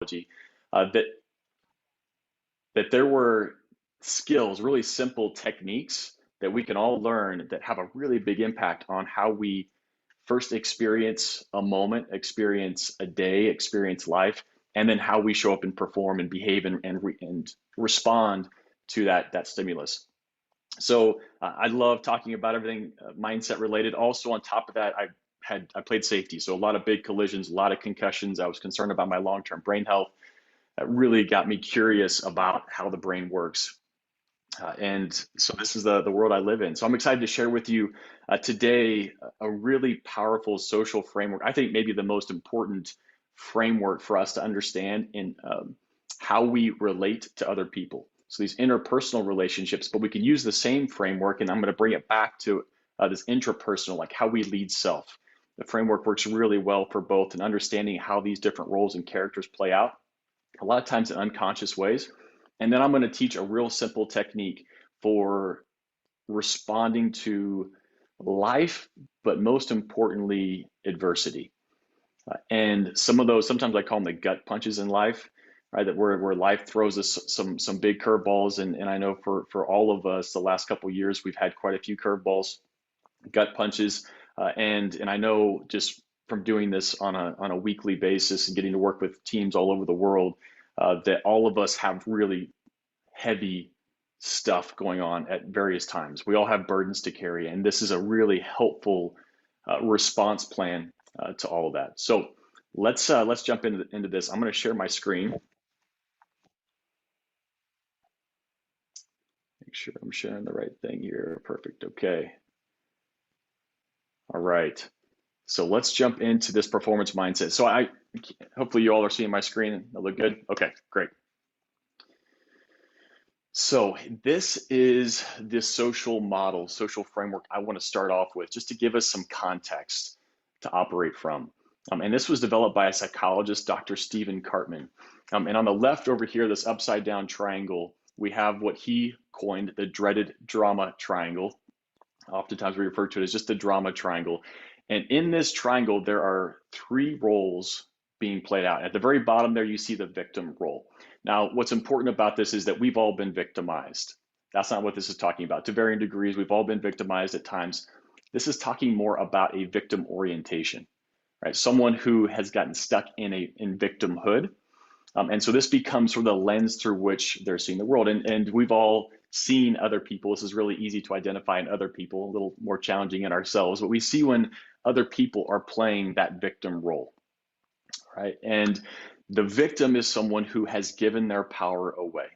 that there were skills, really simple techniques that we can all learn that have a really big impact on how we first experience a moment, experience a day, experience life, and then how we show up and perform and behave and respond to that stimulus. So I love talking about everything mindset related. Also, on top of that, I played safety, so a lot of big collisions, a lot of concussions. I was concerned about my long-term brain health. That really got me curious about how the brain works. And so this is the world I live in. So I'm excited to share with you today a really powerful social framework. I think maybe the most important framework for us to understand in how we relate to other people. So these interpersonal relationships, but we can use the same framework, and I'm going to bring it back to this intrapersonal, like how we lead self. The framework works really well for both, and understanding how these different roles and characters play out, a lot of times in unconscious ways. And then I'm going to teach a real simple technique for responding to life, but most importantly, adversity. And some of those, sometimes I call them the gut punches in life, right? That where life throws us some big curveballs. And I know for all of us, the last couple of years, we've had quite a few curveballs, gut punches. And I know just from doing this on a weekly basis and getting to work with teams all over the world, that all of us have really heavy stuff going on at various times. We all have burdens to carry, and this is a really helpful response plan to all of that. So let's jump into this. I'm going to share my screen. Make sure I'm sharing the right thing here. Perfect. Okay. All right. So let's jump into this performance mindset. So hopefully you all are seeing my screen. It look good. Okay, great. So this is the social model, social framework I want to start off with, just to give us some context to operate from. And this was developed by a psychologist, Dr. Stephen Cartman. And on the left over here, this upside down triangle, we have what he coined the dreaded drama triangle. Oftentimes we refer to it as just the drama triangle. And in this triangle, there are three roles being played out. At the very bottom there, you see the victim role. Now, what's important about this is that we've all been victimized. That's not what this is talking about. To varying degrees, we've all been victimized at times. This is talking more about a victim orientation, right? Someone who has gotten stuck in victimhood. And so this becomes sort of the lens through which they're seeing the world. And we've all seen other people. This is really easy to identify in other people, a little more challenging in ourselves. But we see when other people are playing that victim role, right? And the victim is someone who has given their power away.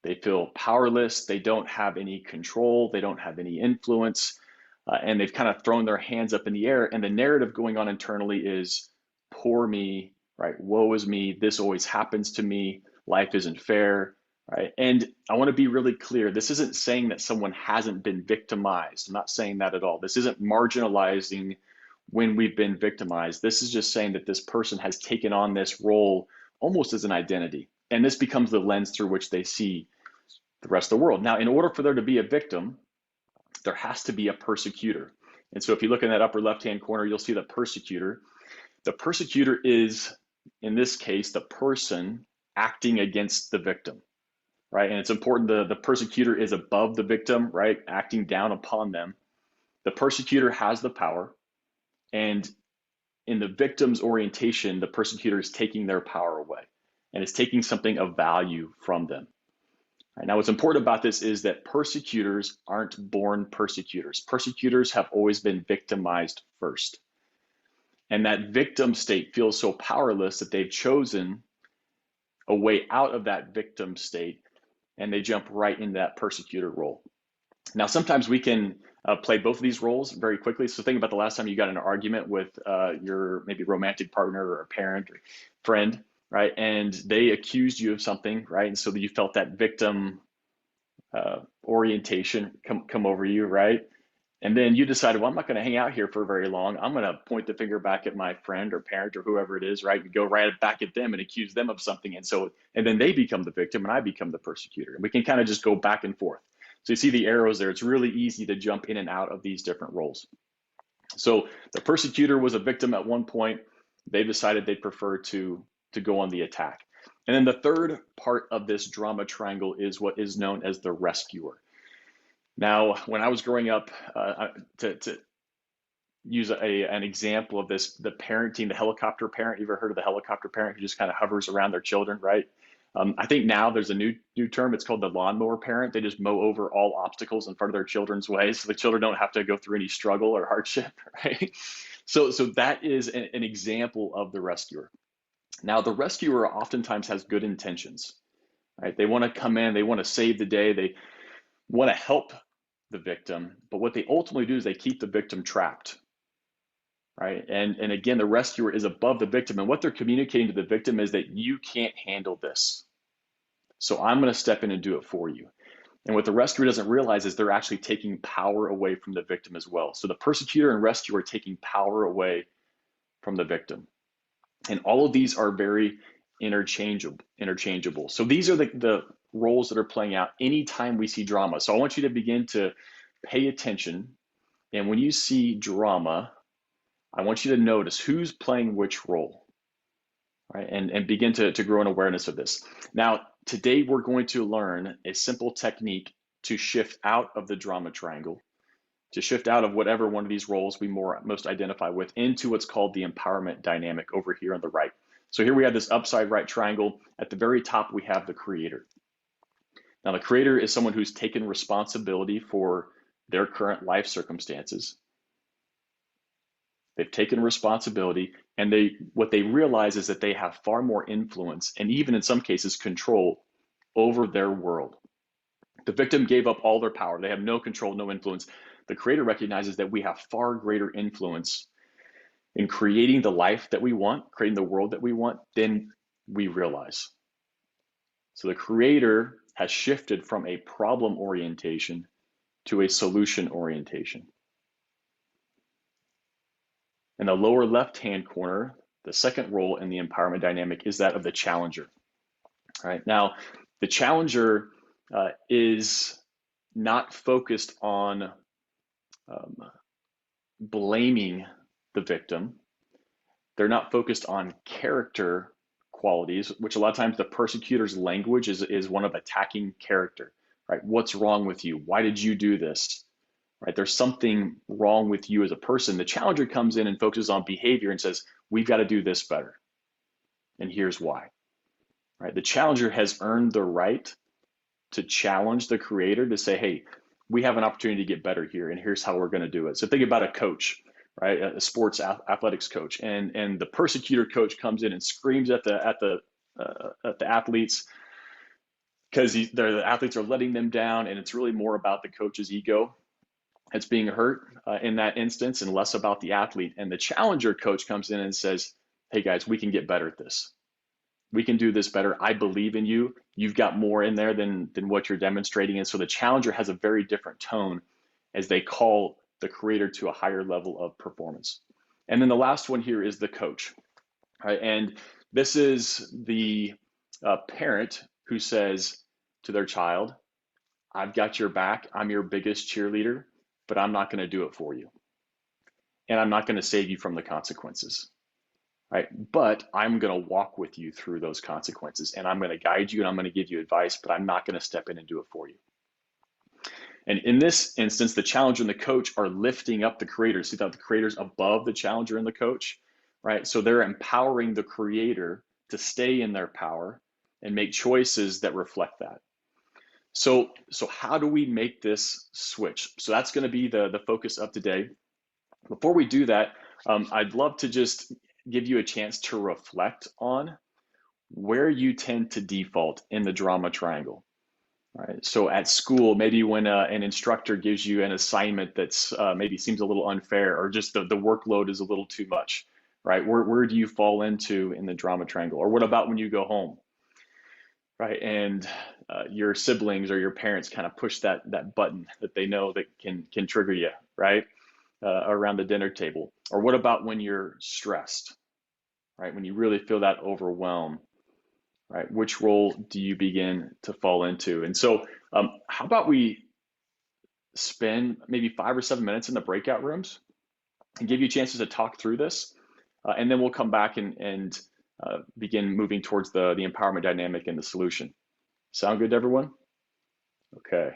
They feel powerless. They don't have any control. They don't have any influence. And they've kind of thrown their hands up in the air. And the narrative going on internally is, poor me, right? Woe is me. This always happens to me. Life isn't fair, right? And I want to be really clear. This isn't saying that someone hasn't been victimized. I'm not saying that at all. This isn't marginalizing when we've been victimized. This is just saying that this person has taken on this role almost as an identity. And this becomes the lens through which they see the rest of the world. Now, in order for there to be a victim, there has to be a persecutor. And so if you look in that upper left-hand corner, you'll see the persecutor. The persecutor is, in this case, the person acting against the victim, right? And it's important the persecutor is above the victim, right? Acting down upon them. The persecutor has the power. And in the victim's orientation, the persecutor is taking their power away and it's taking something of value from them. Right, now, what's important about this is that persecutors aren't born persecutors. Persecutors have always been victimized first. And that victim state feels so powerless that they've chosen a way out of that victim state and they jump right into that persecutor role. Now, sometimes we can play both of these roles very quickly. So think about the last time you got in an argument with your maybe romantic partner or a parent or friend, right? And they accused you of something, right? And so you felt that victim orientation come over you, right? And then you decided, well, I'm not going to hang out here for very long. I'm going to point the finger back at my friend or parent or whoever it is, right? And go right back at them and accuse them of something. And then they become the victim and I become the persecutor. And we can kind of just go back and forth. So you see the arrows there. It's really easy to jump in and out of these different roles. So the persecutor was a victim at one point. They decided they prefer to to go on the attack. And then the third part of this drama triangle is what is known as the rescuer. Now, when I was growing up, to use an example of this, the parenting, the helicopter parent. You ever heard of the helicopter parent who just kind of hovers around their children, right? I think now there's a new term. It's called the lawnmower parent. They just mow over all obstacles in front of their children's way, so the children don't have to go through any struggle or hardship, right? So that is an example of the rescuer. Now, the rescuer oftentimes has good intentions, right? They want to come in, they want to save the day, they want to help the victim, but what they ultimately do is they keep the victim trapped, right? And again, the rescuer is above the victim, and what they're communicating to the victim is that you can't handle this, so I'm going to step in and do it for you. And what the rescuer doesn't realize is they're actually taking power away from the victim as well. So the persecutor and rescuer are taking power away from the victim. And all of these are very interchangeable. So these are the roles that are playing out anytime we see drama. So I want you to begin to pay attention. And when you see drama, I want you to notice who's playing which role, right? And begin to grow an awareness of this. Now, today we're going to learn a simple technique to shift out of the drama triangle, to shift out of whatever one of these roles we most identify with into what's called the empowerment dynamic over here on the right. So here we have this upside right triangle. At the very top, we have the creator. Now, the creator is someone who's taken responsibility for their current life circumstances. They've taken responsibility, and what they realize is that they have far more influence and even in some cases control over their world. The victim gave up all their power. They have no control, no influence. The creator recognizes that we have far greater influence in creating the life that we want, creating the world that we want, than we realize. So the creator has shifted from a problem orientation to a solution orientation. In the lower left-hand corner, the second role in the empowerment dynamic is that of the challenger. All right. Now, the challenger is not focused on blaming the victim. They're not focused on character qualities, which a lot of times the persecutor's language is one of attacking character, right? What's wrong with you? Why did you do this? Right? There's something wrong with you as a person. The challenger comes in and focuses on behavior and says, we've got to do this better. And here's why. Right? The challenger has earned the right to challenge the creator to say, hey, we have an opportunity to get better here, and here's how we're going to do it. So think about a coach, right? A sports athletics coach, and the persecutor coach comes in and screams at the athletes because the athletes are letting them down, and it's really more about the coach's ego that's being hurt in that instance, and less about the athlete. And the challenger coach comes in and says, hey guys, we can get better at this. We can do this better. I believe in you. You've got more in there than what you're demonstrating. And so the challenger has a very different tone as they call the creator to a higher level of performance. And then the last one here is the coach. Right? And this is the parent who says to their child, I've got your back. I'm your biggest cheerleader, but I'm not going to do it for you. And I'm not going to save you from the consequences. Right? But I'm going to walk with you through those consequences, and I'm going to guide you, and I'm going to give you advice, but I'm not going to step in and do it for you. And in this instance, the challenger and the coach are lifting up the creator. See that the creator's above the challenger and the coach, right? So they're empowering the creator to stay in their power and make choices that reflect that. So how do we make this switch? So that's going to be the focus of today. Before we do that, I'd love to just give you a chance to reflect on where you tend to default in the drama triangle. All right. So at school, maybe when an instructor gives you an assignment that's maybe seems a little unfair, or just the workload is a little too much, right? Where do you fall into in the drama triangle? Or what about when you go home, right? And your siblings or your parents kind of push that button that they know that can trigger you, right? Around the dinner table. Or what about when you're stressed, right? When you really feel that overwhelm, right? Which role do you begin to fall into? And so how about we spend maybe 5 or 7 minutes in the breakout rooms and give you chances to talk through this. And then we'll come back and begin moving towards the empowerment dynamic and the solution. Sound good to everyone? Okay.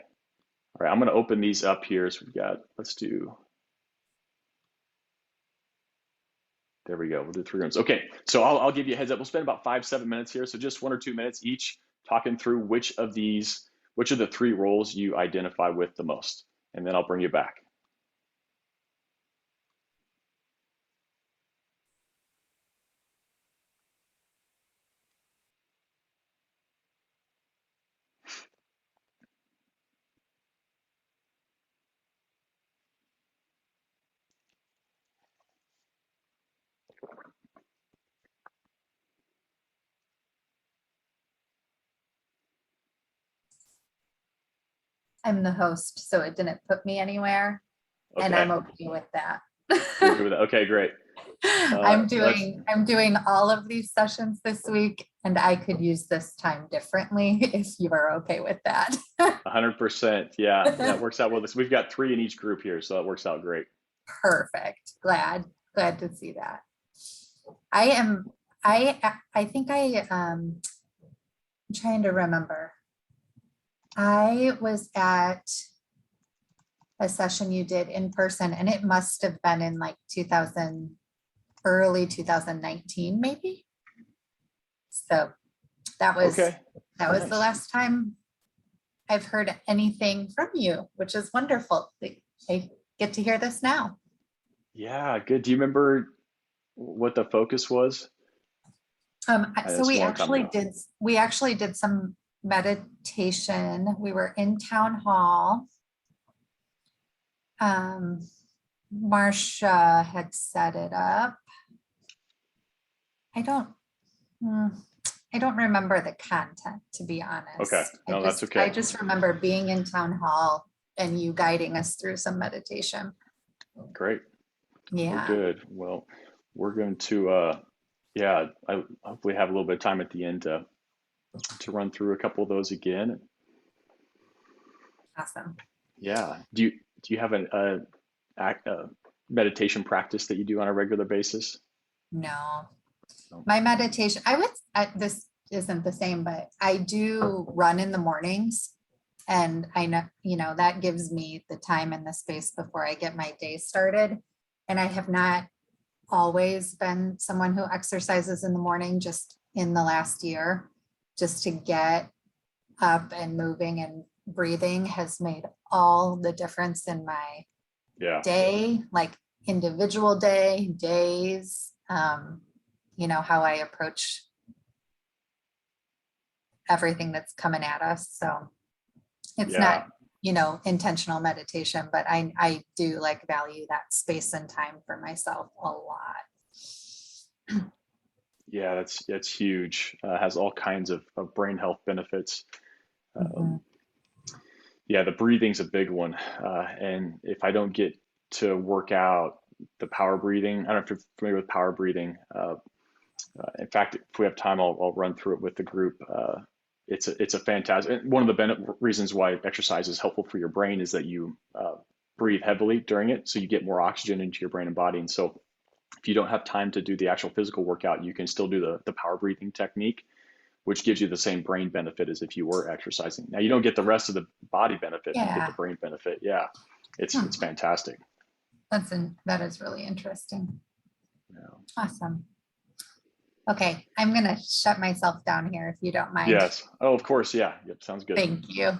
All right, I'm going to open these up here. So we've got, let's do, there we go. We'll do 3 rooms. Okay, so I'll give you a heads up. We'll spend about 5-7 minutes here. So just 1 or 2 minutes each talking through which of the 3 roles you identify with the most. And then I'll bring you back. I'm the host, so it didn't put me anywhere, and Okay, I'm okay with that. you're good with that. Okay, great. I'm Let's doing all of these sessions this week, and I could use this time differently if you are okay with that. 100%. Yeah, that works out well. We've got 3 in each group here, so that works out great. Perfect. Glad to see that. I think I'm trying to remember. I was at a session you did in person, and it must have been in like early 2019, maybe. So that was Okay, the nice. last time I've heard anything from you, which is wonderful. I get to hear this now. Yeah, good. Do you remember what the focus was? I know So it's a long time ago. we actually did some meditation. We were in town hall. Marcia had set it up. I don't, hmm, I don't remember the content, to be Okay, honest. no, that's I okay. just remember being in town hall and you guiding us through some meditation. Great. Well, Yeah, good. Well, we're going to, yeah, I hopefully have a little bit of time at the end to run through a couple of those again. awesome. Yeah. Do you have a meditation practice that you do on a regular basis? No, No. my meditation, this isn't the same, but I do run in the mornings. And I know, that gives me the time and the space before I get my day started. And I have not always been someone who exercises in the morning, just in the last year, just to get up and moving and breathing has made all the difference in my Yeah. day, like individual days, how I approach everything that's coming at us. So it's Yeah. not, intentional meditation, but I do like value that space and time for myself a lot. Yeah, that's huge. Has all kinds of brain health benefits. Um, Mhm. yeah, the breathing's a big one. And if I don't get to work out the power breathing, I don't know if you're familiar with power breathing. In fact, if we have time, I'll run through it with the group. It's a fantastic, one of the reasons why exercise is helpful for your brain is that you breathe heavily during it, so you get more oxygen into your brain and body. And so if you don't have time to do the actual physical workout, you can still do the power breathing technique, which gives you the same brain benefit as if you were exercising. Now you don't get the rest of the body benefit, but you get the Yeah. brain benefit. Yeah, it's fantastic. That is really interesting. Yeah. Awesome. Okay, I'm gonna shut myself down here if you don't mind. Yes. Oh, of course. Yeah. Yep. Sounds good. Thank you.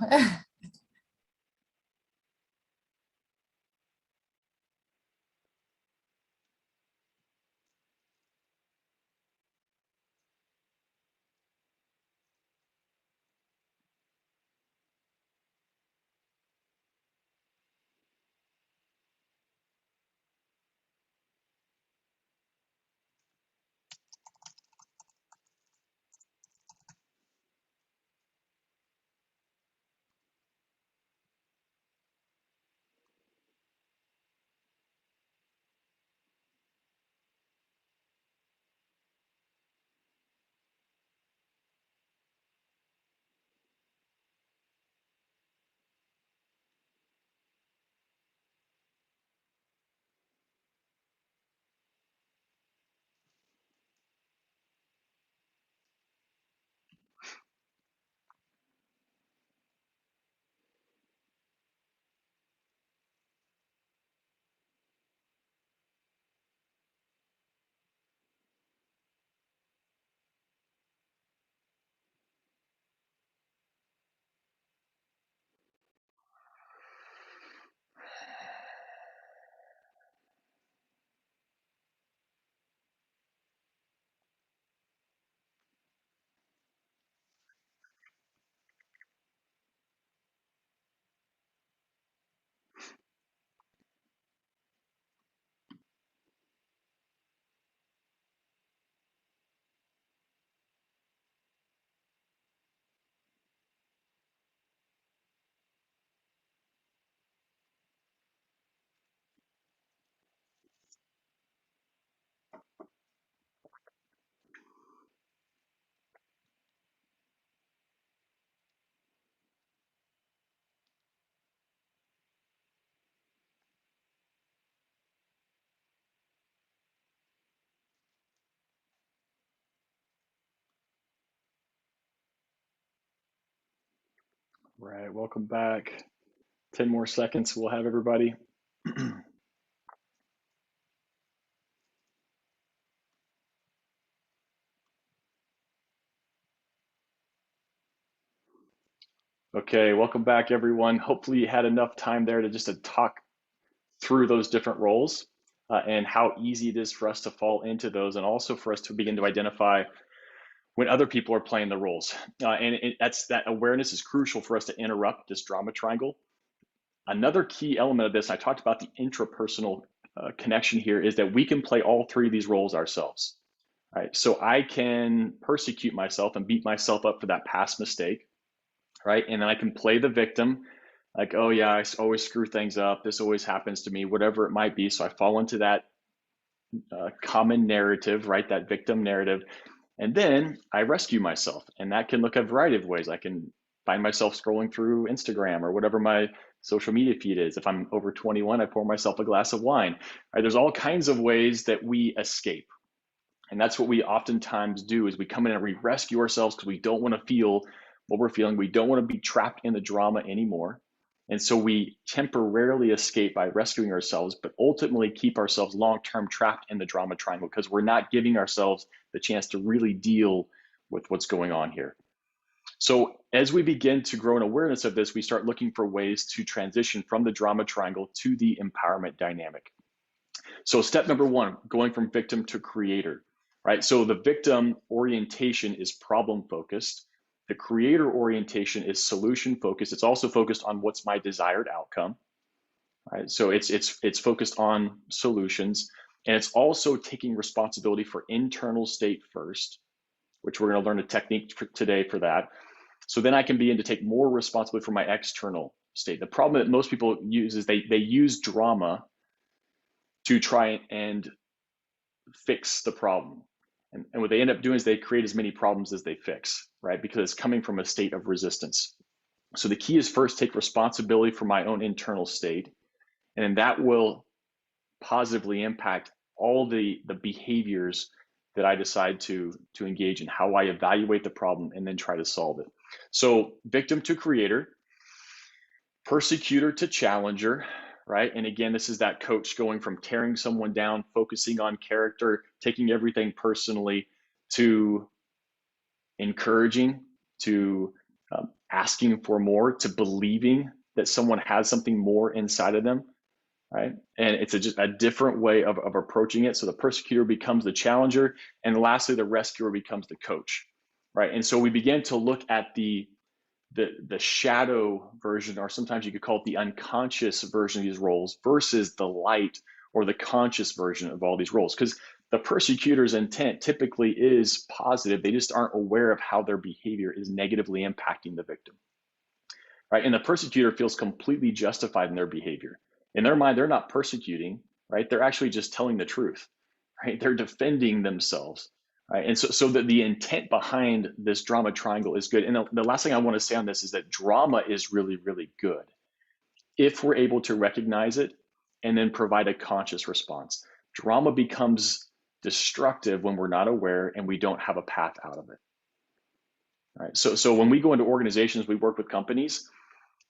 right, welcome back. 10 more seconds, we'll have everybody. Okay, welcome back, everyone. Hopefully you had enough time there to just to talk through those different roles and how easy it is for us to fall into those, and also for us to begin to identify when other people are playing the roles. That awareness is crucial for us to interrupt this drama triangle. Another key element of this, I talked about the intrapersonal connection here, is that we can play all three of these roles ourselves. Right? So I can persecute myself and beat myself up for that past mistake, right? And then I can play the victim, like, oh yeah, I always screw things up. This always happens to me, whatever it might be. So I fall into that common narrative, right? That victim narrative. And then I rescue myself. And that can look a variety of ways. I can find myself scrolling through Instagram or whatever my social media feed is. If I'm over 21, I pour myself a glass of wine. Right? There's all kinds of ways that we escape. And that's what we oftentimes do is we come in and we rescue ourselves because we don't want to feel what we're feeling. We don't want to be trapped in the drama anymore. And so we temporarily escape by rescuing ourselves, but ultimately keep ourselves long-term trapped in the drama triangle because we're not giving ourselves the chance to really deal with what's going on here. So as we begin to grow an awareness of this, we start looking for ways to transition from the drama triangle to the empowerment dynamic. So step number one, going from victim to creator, right? So the victim orientation is problem focused. The creator orientation is solution focused. It's also focused on what's my desired outcome, right? So it's focused on solutions, and it's also taking responsibility for internal state first, which we're going to learn a technique today for that. So then I can begin to take more responsibility for my external state. The problem that most people use is they use drama to try and fix the problem. And what they end up doing is they create as many problems as they fix, right? Because it's coming from a state of resistance. So the key is first take responsibility for my own internal state, and that will positively impact all the behaviors that I decide to engage in, how I evaluate the problem and then try to solve it. So victim to creator, persecutor to challenger, right? And again, this is that coach going from tearing someone down, focusing on character, taking everything personally, to encouraging, to asking for more, to believing that someone has something more inside of them, right? And it's just a different way of approaching it. So the persecutor becomes the challenger, and lastly, the rescuer becomes the coach, right? And so we begin to look at the shadow version, or sometimes you could call it the unconscious version of these roles versus the light or the conscious version of all these roles. Because the persecutor's intent typically is positive. They just aren't aware of how their behavior is negatively impacting the victim, right? And the persecutor feels completely justified in their behavior. In their mind, they're not persecuting, right? They're actually just telling the truth, right? They're defending themselves, right? And so the intent behind this drama triangle is good. And the last thing I want to say on this is that drama is really, really good if we're able to recognize it and then provide a conscious response. Drama becomes destructive when we're not aware and we don't have a path out of it. Right? So when we go into organizations, we work with companies,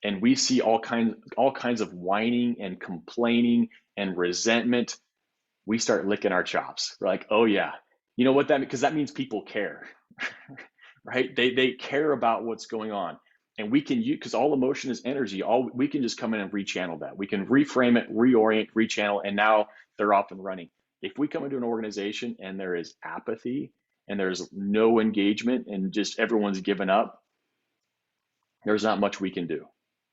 and we see all kinds of whining and complaining and resentment, we start licking our chops. We're like, oh yeah, you know what that means? Because that means people care, right? They care about what's going on, and we can use, because all emotion is energy. All we can just come in and rechannel that. We can reframe it, reorient, rechannel, and now they're off and running. If we come into an organization and there is apathy and there's no engagement and just everyone's given up, there's not much we can do.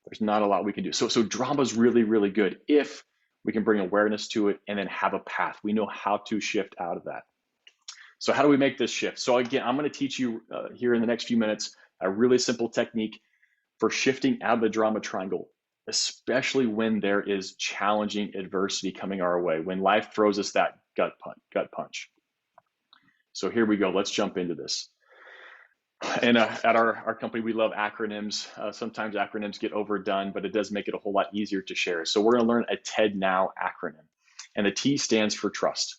There's not a lot we can do. So drama is really, really good if we can bring awareness to it and then have a path. We know how to shift out of that. So how do we make this shift? So again, I'm going to teach you here in the next few minutes a really simple technique for shifting out of the drama triangle, especially when there is challenging adversity coming our way, when life throws us that gut punch. So here we go. Let's jump into this. And at our company, we love acronyms. Sometimes acronyms get overdone, but it does make it a whole lot easier to share. So we're going to learn a TED Now acronym. And the T stands for trust.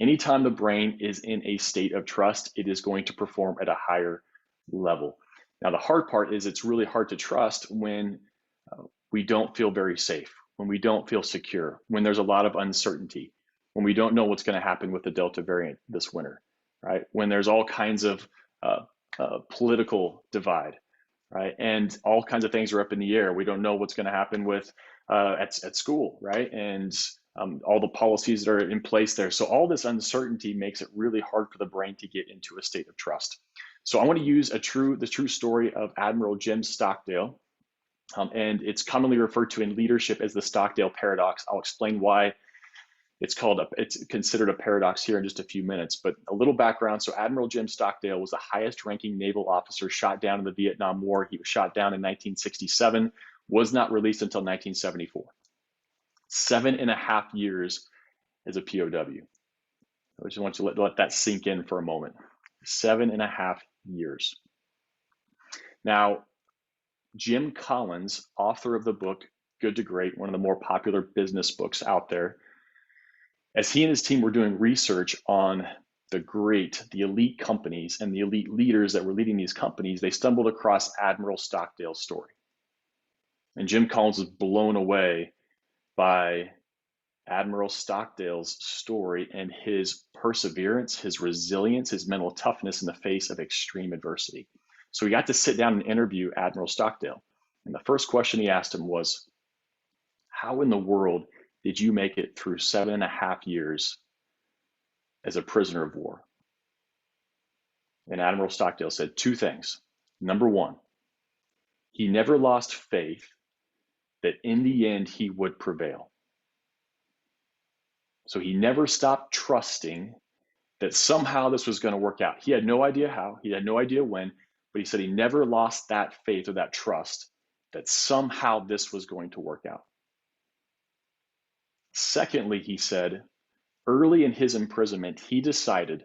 Anytime the brain is in a state of trust, it is going to perform at a higher level. Now, the hard part is it's really hard to trust when we don't feel very safe, when we don't feel secure, when there's a lot of uncertainty, when we don't know what's going to happen with the Delta variant this winter, right? When there's all kinds of political divide, right? And all kinds of things are up in the air. We don't know what's going to happen with at school, right? And all the policies that are in place there. So all this uncertainty makes it really hard for the brain to get into a state of trust. So I want to use the true story of Admiral Jim Stockdale, and it's commonly referred to in leadership as the Stockdale paradox. I'll explain why it's considered a paradox here in just a few minutes, but a little background. So Admiral Jim Stockdale was the highest ranking naval officer shot down in the Vietnam War. He was shot down in 1967, was not released until 1974. 7.5 years as a POW. I just want you to let that sink in for a moment. 7.5 years. Now, Jim Collins, author of the book Good to Great, one of the more popular business books out there, as he and his team were doing research on the elite companies and the elite leaders that were leading these companies, they stumbled across Admiral Stockdale's story. And Jim Collins was blown away by Admiral Stockdale's story and his perseverance, his resilience, his mental toughness in the face of extreme adversity. So he got to sit down and interview Admiral Stockdale. And the first question he asked him was, how in the world did you make it through 7.5 years as a prisoner of war? And Admiral Stockdale said two things. Number one, he never lost faith that in the end he would prevail. So he never stopped trusting that somehow this was going to work out. He had no idea how, he had no idea when, but he said he never lost that faith or that trust that somehow this was going to work out. Secondly, he said, early in his imprisonment, he decided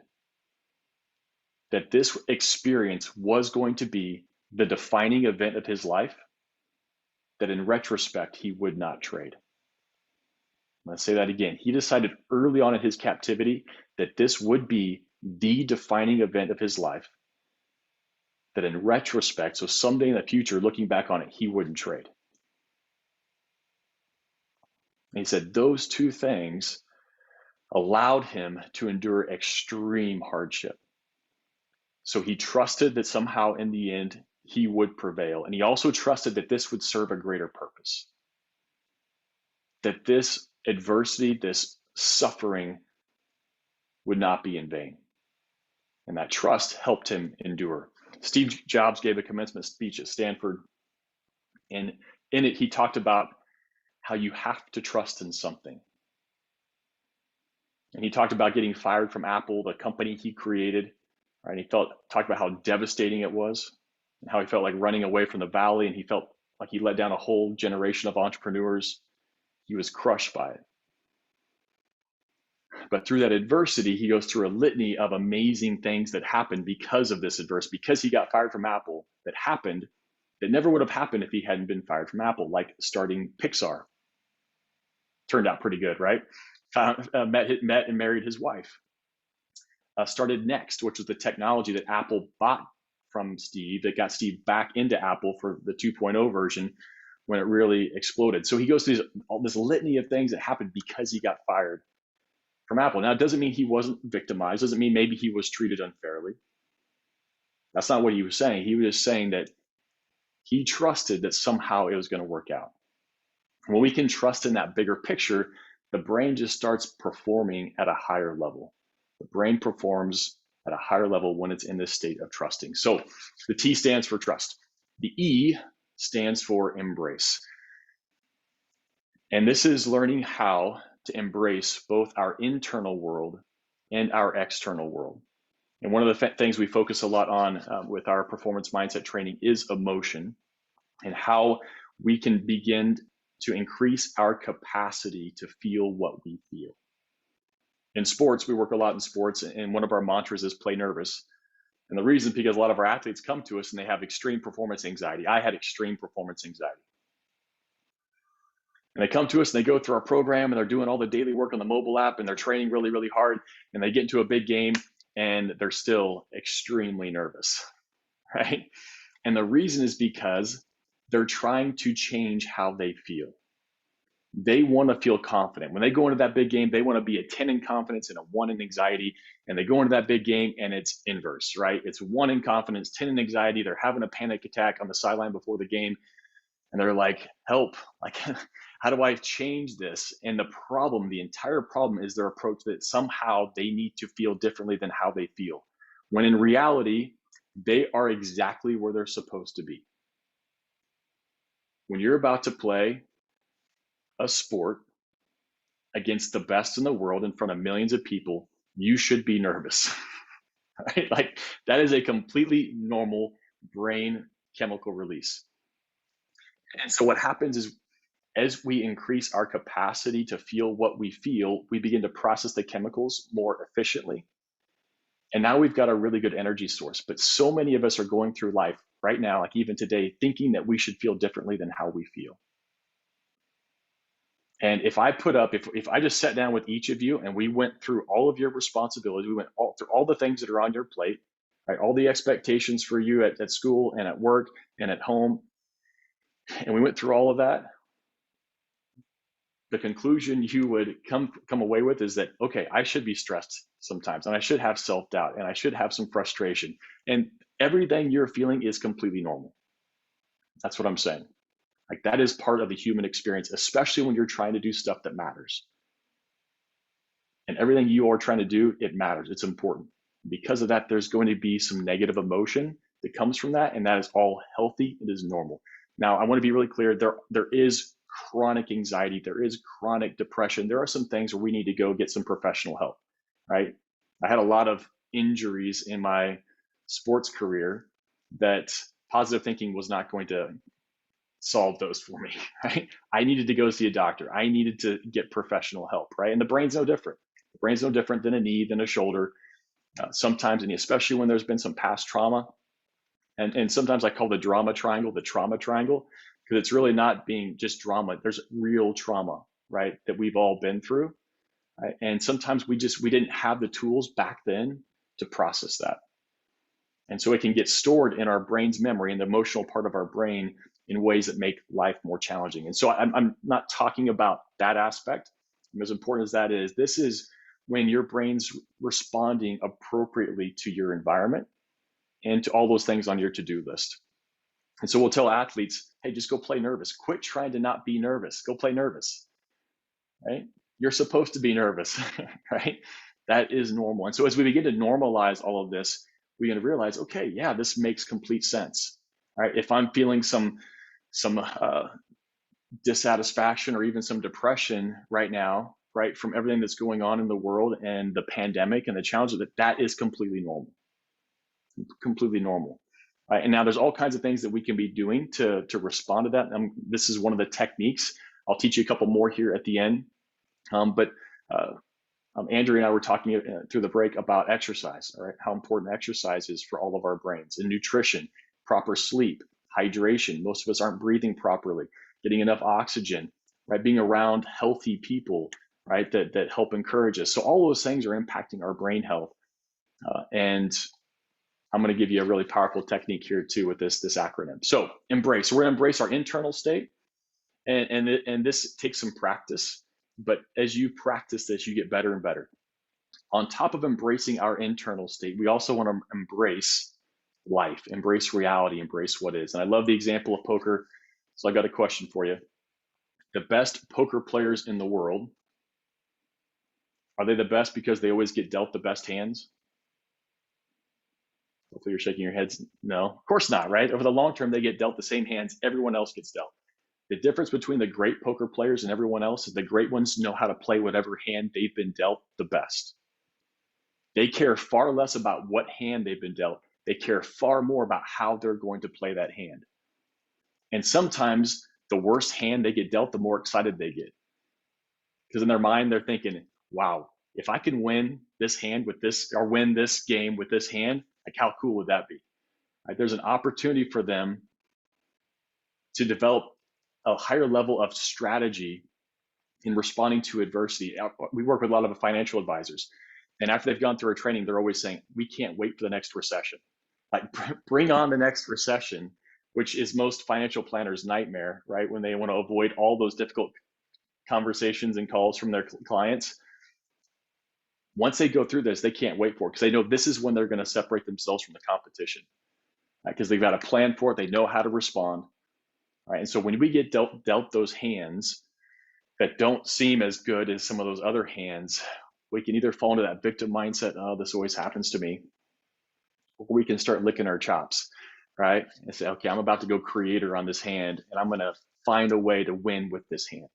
that this experience was going to be the defining event of his life, that in retrospect, he would not trade. I'm going to say that again. He decided early on in his captivity that this would be the defining event of his life, that in retrospect, so someday in the future, looking back on it, he wouldn't trade. And he said those two things allowed him to endure extreme hardship. So he trusted that somehow in the end he would prevail. And he also trusted that this would serve a greater purpose. That this adversity, this suffering would not be in vain. And that trust helped him endure. Steve Jobs gave a commencement speech at Stanford. And in it, he talked about how you have to trust in something. And he talked about getting fired from Apple, the company he created. Right? And he talked about how devastating it was and how he felt like running away from the valley, and he felt like he let down a whole generation of entrepreneurs. He was crushed by it. But through that adversity, he goes through a litany of amazing things that happened because of this adversity, because he got fired from Apple, that happened that never would have happened if he hadn't been fired from Apple, like starting Pixar. Turned out pretty good, right? Met and married his wife. Started Next, which was the technology that Apple bought from Steve, that got Steve back into Apple for the 2.0 version when it really exploded. So he goes through all this litany of things that happened because he got fired from Apple. Now, it doesn't mean he wasn't victimized, doesn't mean maybe he was treated unfairly. That's not what he was saying. He was just saying that he trusted that somehow it was going to work out. When we can trust in that bigger picture, the brain just starts performing at a higher level. The brain performs at a higher level when it's in this state of trusting. So the T stands for trust. The E stands for embrace. And this is learning how to embrace both our internal world and our external world. And one of the things we focus a lot on with our performance mindset training is emotion, and how we can begin to increase our capacity to feel what we feel. In sports, we work a lot in sports, and one of our mantras is play nervous. And the reason is because a lot of our athletes come to us and they have extreme performance anxiety. I had extreme performance anxiety. And they come to us and they go through our program and they're doing all the daily work on the mobile app and they're training really, really hard. And they get into a big game and they're still extremely nervous, right? And the reason is because they're trying to change how they feel. They want to feel confident. When they go into that big game, they want to be a 10 in confidence and a 1 in anxiety. And they go into that big game and it's inverse, right? It's 1 in confidence, 10 in anxiety. They're having a panic attack on the sideline before the game. And they're like, help, like, how do I change this? And the entire problem is their approach that somehow they need to feel differently than how they feel. When in reality, they are exactly where they're supposed to be. When you're about to play a sport against the best in the world in front of millions of people, you should be nervous, right? Like that is a completely normal brain chemical release. And so what happens is as we increase our capacity to feel what we feel, we begin to process the chemicals more efficiently. And now we've got a really good energy source. But so many of us are going through life right now, like even today, thinking that we should feel differently than how we feel. And if I just sat down with each of you and we went through all of your responsibilities, we went through all the things that are on your plate, right? All the expectations for you at school and at work and at home, and we went through all of that, the conclusion you would come away with is that, okay, I should be stressed sometimes, and I should have self-doubt, and I should have some frustration, and everything you're feeling is completely normal. That's what I'm saying. Like that is part of the human experience, especially when you're trying to do stuff that matters. And everything you are trying to do, it matters. It's important. Because of that, there's going to be some negative emotion that comes from that, and that is all healthy. It is normal. Now, I want to be really clear. There is chronic anxiety. There is chronic depression. There are some things where we need to go get some professional help, right? I had a lot of injuries in my sports career that positive thinking was not going to solve those for me, right? I needed to go see a doctor. I needed to get professional help, right? And the brain's no different. The brain's no different than a knee, than a shoulder. Sometimes, and especially when there's been some past trauma, and sometimes I call the drama triangle the trauma triangle, because it's really not being just drama. There's real trauma, right, that we've all been through, right? And sometimes we didn't have the tools back then to process that. And so it can get stored in our brain's memory and the emotional part of our brain in ways that make life more challenging. And so I'm not talking about that aspect. And as important as that is, this is when your brain's responding appropriately to your environment and to all those things on your to-do list. And so we'll tell athletes, hey, just go play nervous. Quit trying to not be nervous. Go play nervous, right? You're supposed to be nervous, right? That is normal. And so as we begin to normalize all of this, we're going to realize, okay, yeah, this makes complete sense. All right, if I'm feeling some dissatisfaction or even some depression right now, right, from everything that's going on in the world and the pandemic and the challenges, that is completely normal, completely normal. Right? And now there's all kinds of things that we can be doing to respond to that. This is one of the techniques. I'll teach you a couple more here at the end. But Andrew and I were talking through the break about exercise, all right? How important exercise is for all of our brains, and nutrition, proper sleep, hydration. Most of us aren't breathing properly, getting enough oxygen, right? Being around healthy people, right? That help encourage us. So all those things are impacting our brain health. And I'm going to give you a really powerful technique here too with this acronym. So embrace. So we're going to embrace our internal state, and this takes some practice. But as you practice this, you get better and better. On top of embracing our internal state, we also want to embrace life, embrace reality, embrace what is. And I love the example of poker. So I got a question for you. The best poker players in the world, are they the best because they always get dealt the best hands? Hopefully you're shaking your heads. No, of course not, right? Over the long term, they get dealt the same hands everyone else gets dealt. The difference between the great poker players and everyone else is the great ones know how to play whatever hand they've been dealt the best. They care far less about what hand they've been dealt. They care far more about how they're going to play that hand. And sometimes the worse hand they get dealt, the more excited they get. Because in their mind, they're thinking, wow, if I can win this hand with this, or win this game with this hand, like how cool would that be? Right? There's an opportunity for them to develop a higher level of strategy in responding to adversity. We work with a lot of financial advisors. And after they've gone through our training, they're always saying, we can't wait for the next recession. like bring on the next recession, which is most financial planners' nightmare, right? When they want to avoid all those difficult conversations and calls from their clients. Once they go through this, they can't wait for it because they know this is when they're going to separate themselves from the competition, because they've got a plan for it. They know how to respond. Right? And so when we get dealt those hands that don't seem as good as some of those other hands, we can either fall into that victim mindset, oh, this always happens to me, or we can start licking our chops, right? And say, okay, I'm about to go creator on this hand, and I'm going to find a way to win with this hand.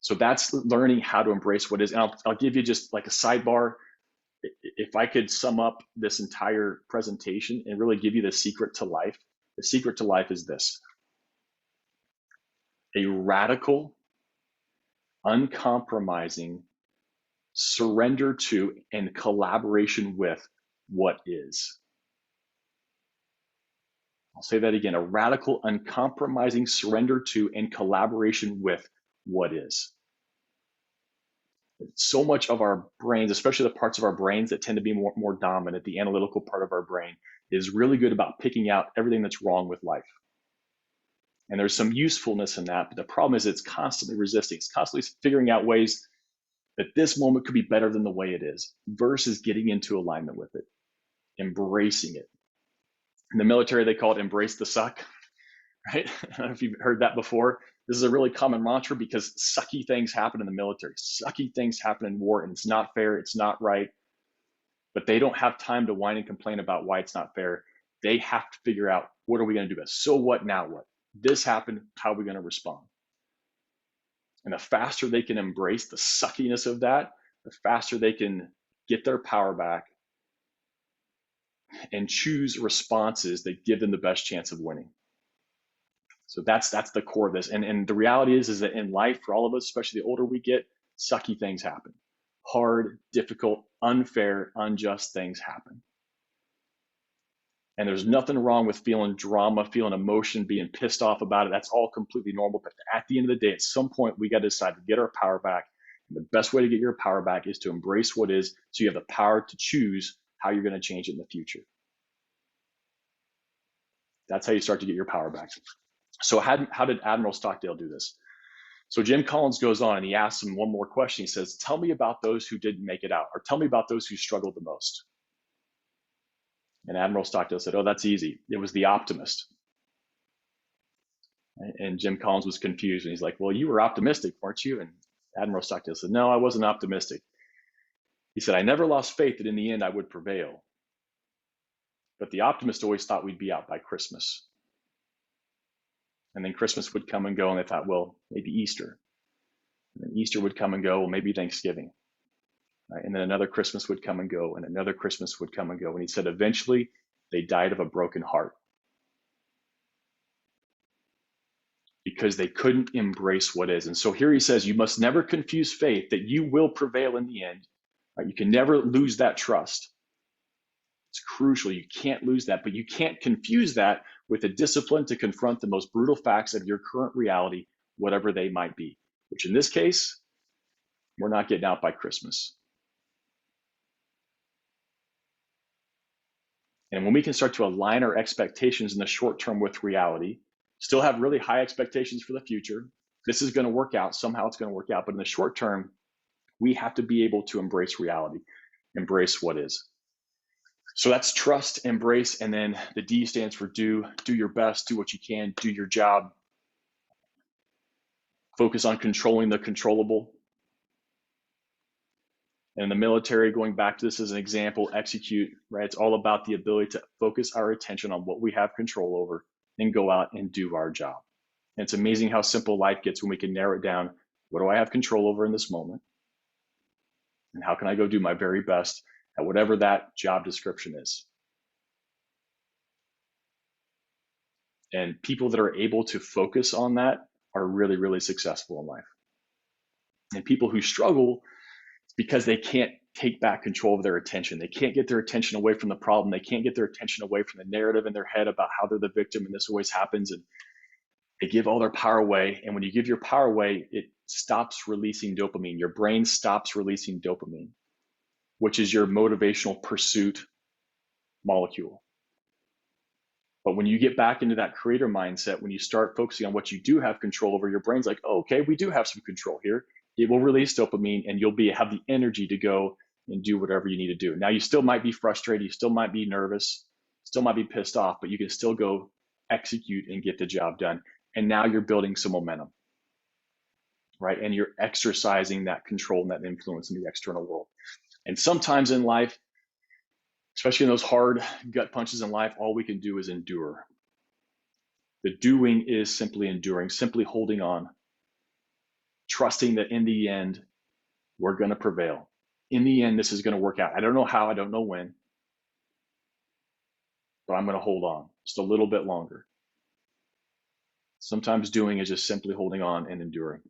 So that's learning how to embrace what is. And I'll give you just like a sidebar. If I could sum up this entire presentation and really give you the secret to life, the secret to life is this: a radical, uncompromising surrender to and collaboration with what is. I'll say that again: a radical, uncompromising surrender to and collaboration with what is. So much of our brains, especially the parts of our brains that tend to be more dominant, the analytical part of our brain, is really good about picking out everything that's wrong with life. And there's some usefulness in that, but the problem is it's constantly resisting. It's constantly figuring out ways that this moment could be better than the way it is, versus getting into alignment with it, embracing it. In the military, they call it embrace the suck, right? I don't know if you've heard that before. This is a really common mantra because sucky things happen in the military. Sucky things happen in war, and it's not fair. It's not right. But they don't have time to whine and complain about why it's not fair. They have to figure out, what are we going to do? So what, now what? This happened. How are we going to respond? And the faster they can embrace the suckiness of that, the faster they can get their power back and choose responses that give them the best chance of winning. So that's the core of this. And the reality is that in life, for all of us, especially the older we get, sucky things happen. Hard, difficult, unfair, unjust things happen. And there's nothing wrong with feeling drama, feeling emotion, being pissed off about it. That's all completely normal. But at the end of the day, at some point, we got to decide to get our power back. And the best way to get your power back is to embrace what is, so you have the power to choose how you're going to change it in the future. That's how you start to get your power back. So how did Admiral Stockdale do this? So Jim Collins goes on and he asks him one more question. He says, tell me about those who didn't make it out, or tell me about those who struggled the most. And Admiral Stockdale said, oh, that's easy. It was the optimist. And Jim Collins was confused. And he's like, well, you were optimistic, weren't you? And Admiral Stockdale said, no, I wasn't optimistic. He said, I never lost faith that in the end I would prevail. But the optimist always thought we'd be out by Christmas. And then Christmas would come and go, and they thought, well, maybe Easter. And then Easter would come and go, well, maybe Thanksgiving. Right? And then another Christmas would come and go, and another Christmas would come and go. And he said, eventually, they died of a broken heart because they couldn't embrace what is. And so here he says, you must never confuse faith that you will prevail in the end. Right? You can never lose that trust. It's crucial. You can't lose that, but you can't confuse that with a discipline to confront the most brutal facts of your current reality, whatever they might be, which in this case, we're not getting out by Christmas. And when we can start to align our expectations in the short term with reality, still have really high expectations for the future, this is going to work out. Somehow it's going to work out. But in the short term, we have to be able to embrace reality, embrace what is. So that's trust, embrace, and then the D stands for do. Do your best, do what you can, do your job. Focus on controlling the controllable. And in the military, going back to this as an example, execute, right? It's all about the ability to focus our attention on what we have control over and go out and do our job. And it's amazing how simple life gets when we can narrow it down. What do I have control over in this moment? And how can I go do my very best at whatever that job description is? And people that are able to focus on that are really, really successful in life. And people who struggle, it's because they can't take back control of their attention. They can't get their attention away from the problem. They can't get their attention away from the narrative in their head about how they're the victim and this always happens. And they give all their power away. And when you give your power away, it stops releasing dopamine. Your brain stops releasing dopamine, which is your motivational pursuit molecule. But when you get back into that creator mindset, when you start focusing on what you do have control over, your brain's like, oh, okay, we do have some control here. It will release dopamine and you'll have the energy to go and do whatever you need to do. Now, you still might be frustrated, you still might be nervous, still might be pissed off, but you can still go execute and get the job done. And now you're building some momentum, right? And you're exercising that control and that influence in the external world. And sometimes in life, especially in those hard gut punches in life, all we can do is endure. The doing is simply enduring, simply holding on, trusting that in the end, we're going to prevail. In the end, this is going to work out. I don't know how, I don't know when, but I'm going to hold on just a little bit longer. Sometimes doing is just simply holding on and enduring.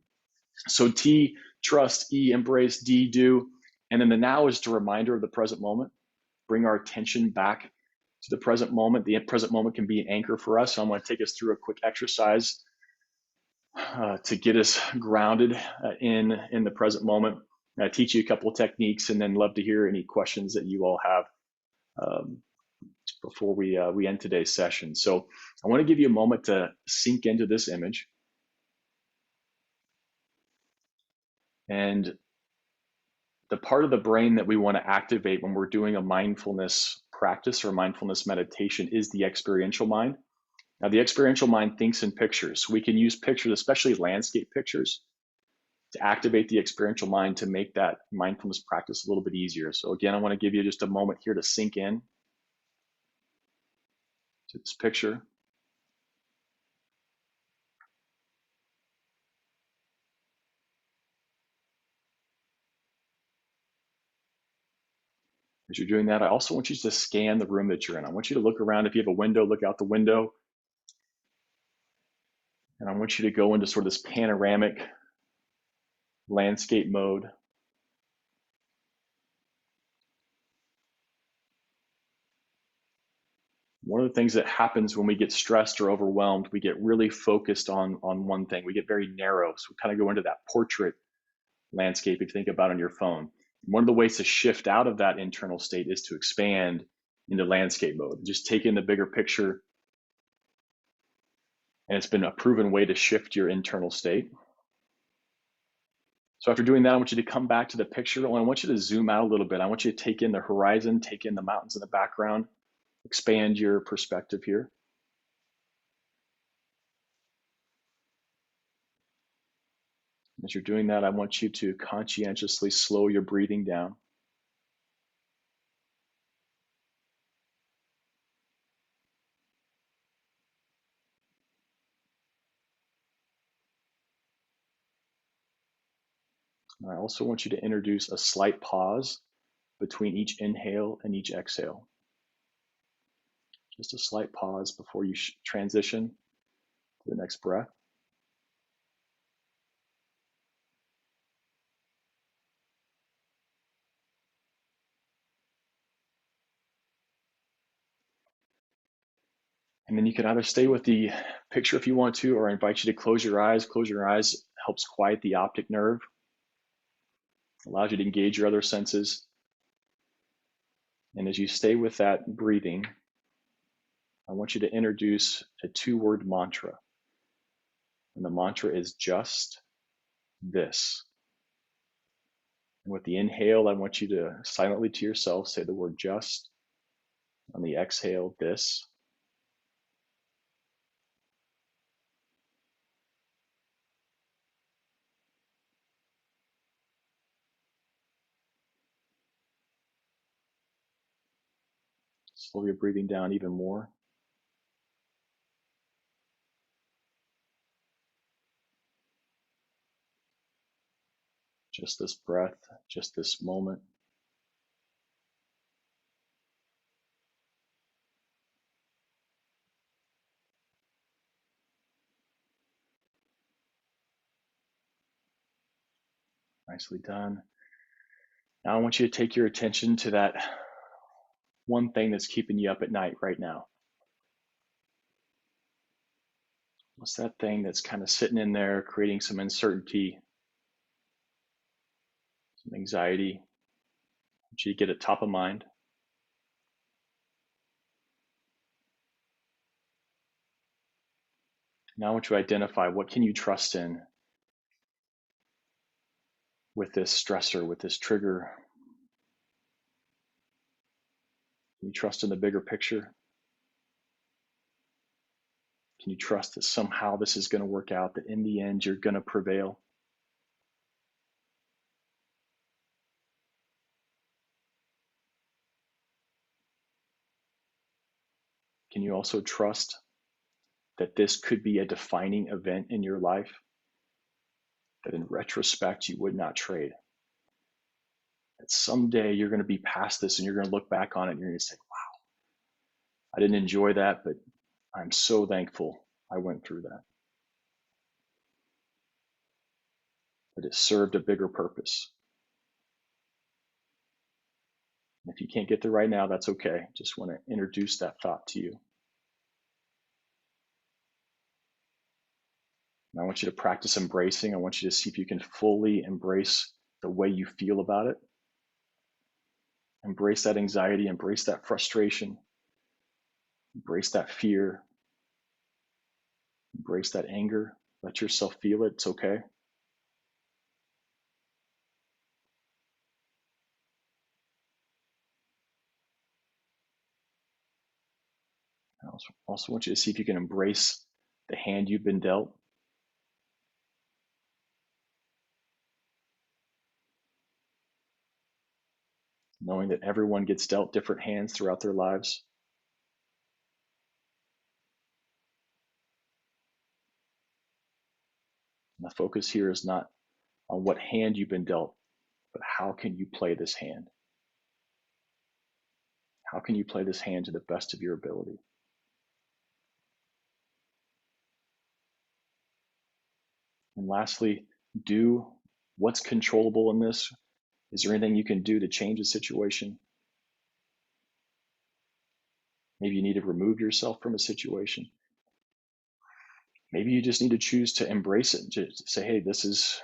So T, trust, E, embrace, D, do. And then the now is the reminder of the present moment. Bring our attention back to the present moment. The present moment can be an anchor for us. So I'm going to take us through a quick exercise to get us grounded in the present moment. I teach you a couple of techniques, and then love to hear any questions that you all have before we end today's session. So I want to give you a moment to sink into this image. And the part of the brain that we want to activate when we're doing a mindfulness practice or mindfulness meditation is the experiential mind. Now, the experiential mind thinks in pictures. We can use pictures, especially landscape pictures, to activate the experiential mind to make that mindfulness practice a little bit easier. So again, I want to give you just a moment here to sink in to this picture. As you're doing that, I also want you to scan the room that you're in. I want you to look around. If you have a window, look out the window. And I want you to go into sort of this panoramic landscape mode. One of the things that happens when we get stressed or overwhelmed, we get really focused on one thing. We get very narrow. So we kind of go into that portrait landscape if you think about on your phone. One of the ways to shift out of that internal state is to expand into landscape mode. Just take in the bigger picture. And it's been a proven way to shift your internal state. So after doing that, I want you to come back to the picture. And I want you to zoom out a little bit. I want you to take in the horizon, take in the mountains in the background, expand your perspective here. As you're doing that, I want you to conscientiously slow your breathing down. And I also want you to introduce a slight pause between each inhale and each exhale. Just a slight pause before you transition to the next breath. And then you can either stay with the picture if you want to, or I invite you to close your eyes. Close your eyes helps quiet the optic nerve, allows you to engage your other senses. And as you stay with that breathing, I want you to introduce a 2-word mantra. And the mantra is just this. And with the inhale, I want you to silently to yourself say the word just. On the exhale, this. Slow your breathing down even more. Just this breath, just this moment. Nicely done. Now I want you to take your attention to that one thing that's keeping you up at night right now. What's that thing that's kind of sitting in there, creating some uncertainty, some anxiety? I want you to get it top of mind. Now I want you to identify, what can you trust in with this stressor, with this trigger? Can you trust in the bigger picture? Can you trust that somehow this is going to work out, that in the end you're going to prevail? Can you also trust that this could be a defining event in your life that in retrospect you would not trade? That someday you're going to be past this and you're going to look back on it and you're going to say, wow, I didn't enjoy that, but I'm so thankful I went through that. That it served a bigger purpose. And if you can't get there right now, that's okay. Just want to introduce that thought to you. And I want you to practice embracing. I want you to see if you can fully embrace the way you feel about it. Embrace that anxiety, embrace that frustration, embrace that fear, embrace that anger. Let yourself feel it. It's okay. I also want you to see if you can embrace the hand you've been dealt. Knowing that everyone gets dealt different hands throughout their lives. And the focus here is not on what hand you've been dealt, but how can you play this hand? How can you play this hand to the best of your ability? And lastly, do what's controllable in this. Is there anything you can do to change the situation? Maybe you need to remove yourself from a situation. Maybe you just need to choose to embrace it, to say, hey, this is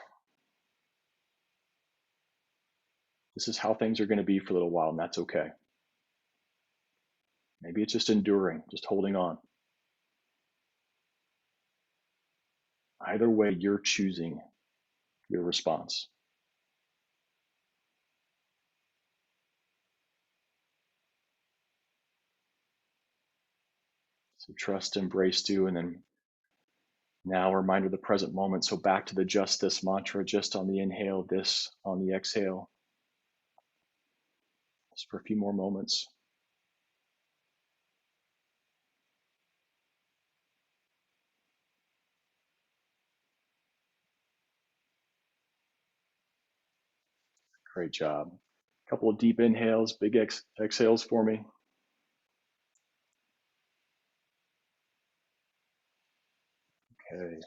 how things are going to be for a little while, and that's okay. Maybe it's just enduring, just holding on. Either way, you're choosing your response. So trust, embrace, do, and then now a reminder of the present moment. So back to the just this mantra, just on the inhale, this on the exhale. Just for a few more moments. Great job. A couple of deep inhales, big exhales for me. Okay.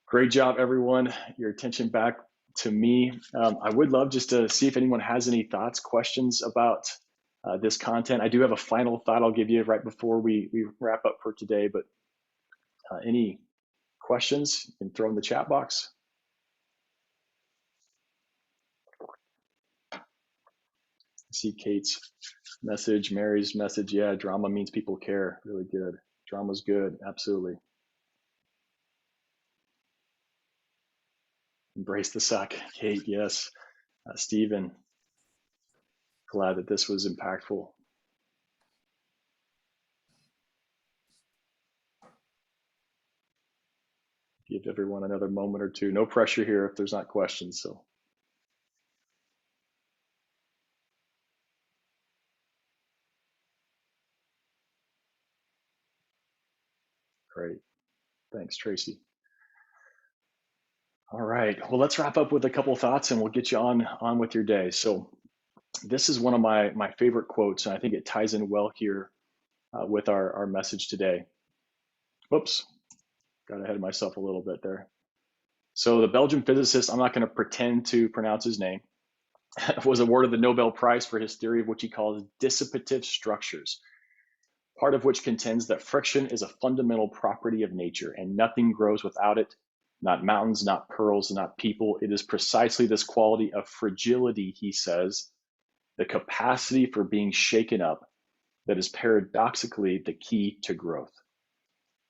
Great job, everyone. Your attention back to me. I would love just to see if anyone has any thoughts, questions about this content. I do have a final thought I'll give you right before we wrap up for today, but any questions, you can throw in the chat box. I see Kate's message, Mary's message. Yeah, drama means people care. Really good. Drama's good. Absolutely. Embrace the suck. Kate, yes. Stephen, glad that this was impactful. Give everyone another moment or two. No pressure here if there's not questions. So great. Thanks, Tracy. All right. Well, let's wrap up with a couple of thoughts and we'll get you on with your day. So this is one of my favorite quotes, and I think it ties in well here with our message today. Whoops, got ahead of myself a little bit there. So the Belgian physicist, I'm not going to pretend to pronounce his name, was awarded the Nobel Prize for his theory of what he calls dissipative structures, part of which contends that friction is a fundamental property of nature and nothing grows without it, not mountains, not pearls, not people. It is precisely this quality of fragility, he says, the capacity for being shaken up, that is paradoxically the key to growth.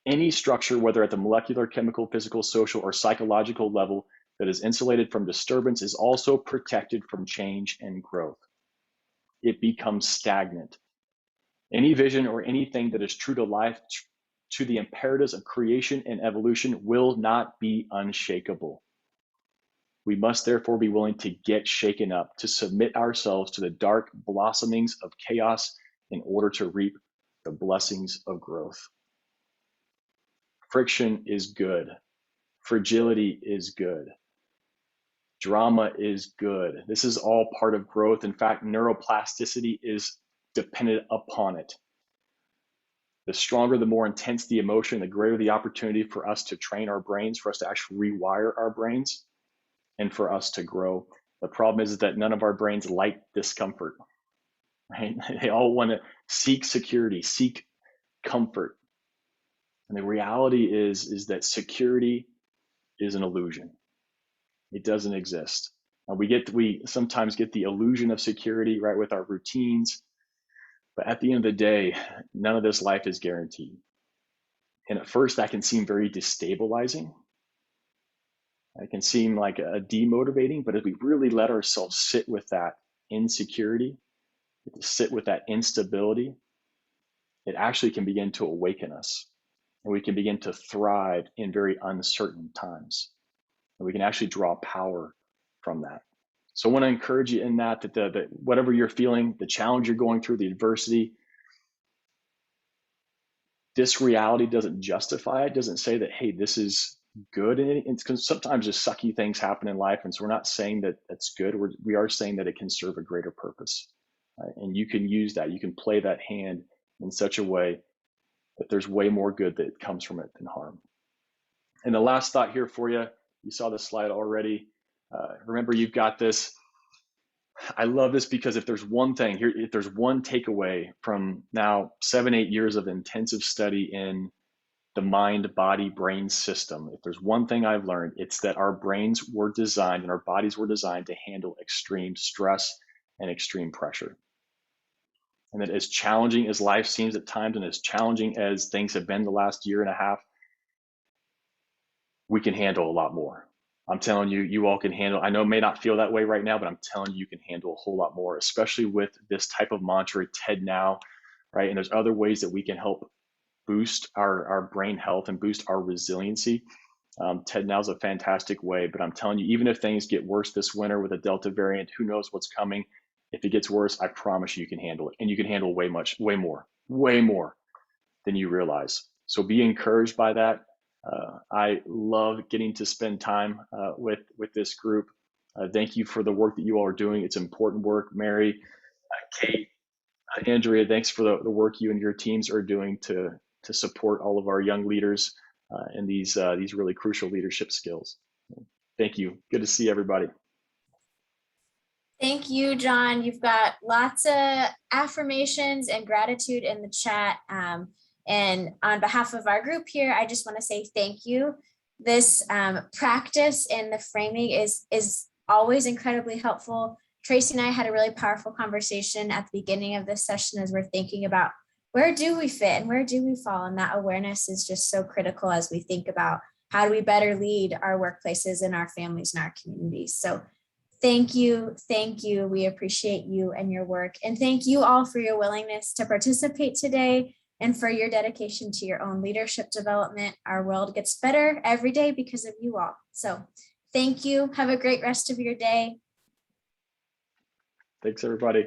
Any structure, whether at the molecular, chemical, physical, social, or psychological level, that is insulated from disturbance is also protected from change and growth. It becomes stagnant. Any vision or anything that is true to life, to the imperatives of creation and evolution, will not be unshakable. We must therefore be willing to get shaken up, to submit ourselves to the dark blossomings of chaos in order to reap the blessings of growth. Friction is good. Fragility is good. Drama is good. This is all part of growth. In fact, neuroplasticity is dependent upon it. The stronger, the more intense the emotion, the greater the opportunity for us to train our brains, for us to actually rewire our brains, and for us to grow. The problem is that none of our brains like discomfort, right? They all want to seek security, seek comfort. And the reality is that security is an illusion. It doesn't exist. We sometimes get the illusion of security, right, with our routines. But at the end of the day, none of this life is guaranteed. And at first, that can seem very destabilizing. It can seem like a demotivating, but if we really let ourselves sit with that insecurity, sit with that instability, it actually can begin to awaken us. And we can begin to thrive in very uncertain times. And we can actually draw power from that. So I want to encourage you in that whatever you're feeling, the challenge you're going through, the adversity, this reality doesn't justify it, doesn't say that, hey, this is good. And it's because sometimes just sucky things happen in life. And so we're not saying that that's good. We are saying that it can serve a greater purpose. And you can use that. You can play that hand in such a way that there's way more good that comes from it than harm. And the last thought here for you, you saw the slide already. Remember, you've got this. I love this because if there's one thing here, if there's one takeaway from now 7-8 years of intensive study in the mind, body, brain system, if there's one thing I've learned, it's that our brains were designed and our bodies were designed to handle extreme stress and extreme pressure. And that as challenging as life seems at times and as challenging as things have been the last year and a half, we can handle a lot more. I'm telling you, you all can handle, I know it may not feel that way right now, but I'm telling you, you can handle a whole lot more, especially with this type of mantra, TED Now, right? And there's other ways that we can help boost our brain health and boost our resiliency. TED Now is a fantastic way, but I'm telling you, even if things get worse this winter with a Delta variant, who knows what's coming? If it gets worse, I promise you can handle it. And you can handle way more than you realize. So be encouraged by that. I love getting to spend time with this group. Thank you for the work that you all are doing. It's important work. Mary, Kate, Andrea, thanks for the work you and your teams are doing to support all of our young leaders in these really crucial leadership skills. Thank you. Good to see everybody. Thank you, John. You've got lots of affirmations and gratitude in the chat. And on behalf of our group here, I just want to say thank you. This practice and the framing is always incredibly helpful. Tracy and I had a really powerful conversation at the beginning of this session as we're thinking about where do we fit and where do we fall? And that awareness is just so critical as we think about how do we better lead our workplaces and our families and our communities. So thank you. Thank you. We appreciate you and your work. And thank you all for your willingness to participate today and for your dedication to your own leadership development. Our world gets better every day because of you all. So thank you. Have a great rest of your day. Thanks, everybody.